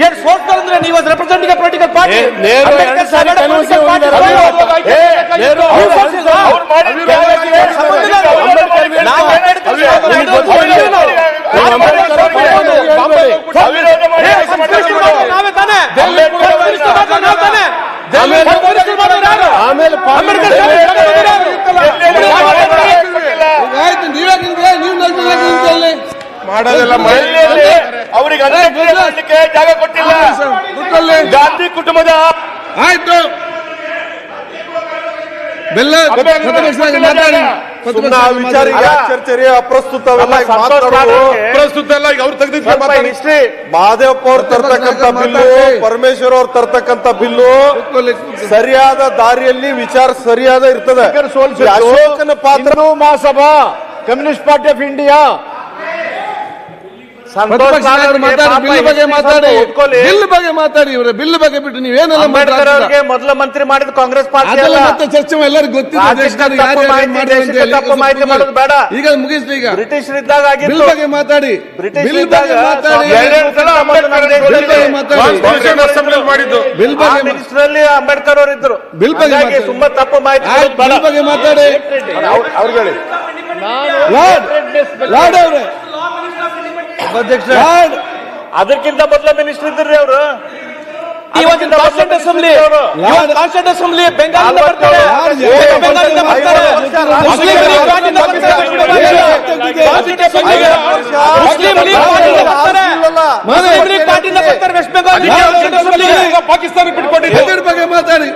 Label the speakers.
Speaker 1: ಏನ್ ಸೋತ್ತಾರೆ ಅಂದ್ರೆ ನೀವು ರೆಪ್ರೆಸೆಂಟಿಂಗ್ ಪೊಲಿಟಿಕಲ್ ಪಾರ್ಟಿ ನಾವೇ ತಾನೆ
Speaker 2: ಆಮೇಲೆ ಮಾಡೋದೆಲ್ಲ
Speaker 3: ಅವರಿಗೆ ಜಾಗ ಕೊಟ್ಟಿಲ್ಲ. ಗಾಂಧಿ ಕುಟುಂಬದ
Speaker 2: ಆಯ್ತು ಬೆಲ್ಲ
Speaker 4: ಚರ್ಚೆ ಅಪ್ರಸ್ತುತ
Speaker 2: ಪ್ರಸ್ತುತ ಎಲ್ಲ ಈಗ ಅವ್ರು ತೆಗೆದಿದ್ದಾರೆ.
Speaker 4: ಮಹದೇವಪ್ಪ ಅವ್ರು ತರ್ತಕ್ಕಂಥ ಬಿಲ್ಲು, ಪರಮೇಶ್ವರ್ ಅವ್ರು ತರ್ತಕ್ಕಂಥ ಬಿಲ್ಲು ಸರಿಯಾದ ದಾರಿಯಲ್ಲಿ ವಿಚಾರ ಸರಿಯಾದ ಇರ್ತದೆ. ಅಶೋಕನ ಪಾತ್ರ
Speaker 3: Mahasabha communist party of India
Speaker 2: bill ಬಗ್ಗೆ ಮಾತಾಡಿ ಇವ್ರೆ ಬಿಲ್ ಬಗ್ಗೆ ಬಿಟ್ಟು ನೀವೇನೆಲ್ಲ
Speaker 3: ಮೊದಲ ಮಂತ್ರಿ ಮಾಡಿದ ಕಾಂಗ್ರೆಸ್ ಪಾರ್ಟಿ
Speaker 2: ಮತ್ತೆ ಚರ್ಚೆ ಎಲ್ಲರಿಗೂ ಗೊತ್ತಿದೆ.
Speaker 3: ಬೇಡ
Speaker 2: ಈಗ ಮುಗಿಸ್ಲಿ. ಈಗ
Speaker 3: ಬ್ರಿಟಿಷರ್ ಇದ್ದಾಗ
Speaker 2: ಬಿಲ್ ಬಗ್ಗೆ ಮಾತಾಡಿ. ಬಿಲ್ ಬಗ್ಗೆ ಮಾತಾಡಿ. ಬಿಲ್ ಬಗ್ಗೆ
Speaker 3: ಮಿನಿಸ್ಟ್ರಲ್ಲಿ ಅಂಬೇಡ್ಕರ್ ಅವರು ಇದ್ರು.
Speaker 2: ಬಿಲ್ ಬಗ್ಗೆ
Speaker 3: ತುಂಬಾ ತಪ್ಪು ಮಾಹಿತಿ
Speaker 2: ಬಗ್ಗೆ ಮಾತಾಡಿ.
Speaker 3: ಅದಕ್ಕಿಂತ ಮೊದಲ ಮಿನಿಸ್ಟರ್ ಇದ್ರಿ ಅವರು.
Speaker 1: ಕಾನ್ಸ್ಟಿಟ್ಯೂಂಟ್ ಅಸೆಂಬ್ಲಿ ಬೆಂಗಾಲಿಂದ ಬರ್ತಾರೆ. ಮುಸ್ಲಿಂ ಲೀಗ್ ಪಾರ್ಟಿಯಿಂದ ಬರ್ತಾರೆ ವೆಸ್ಟ್ ಬೆಂಗಾಲ್.
Speaker 2: ಪಾಕಿಸ್ತಾನ ಬಿಟ್ಕೊಟ್ಟಿದ್ದಾರೆ ಬಗ್ಗೆ ಮಾತಾಡಿ.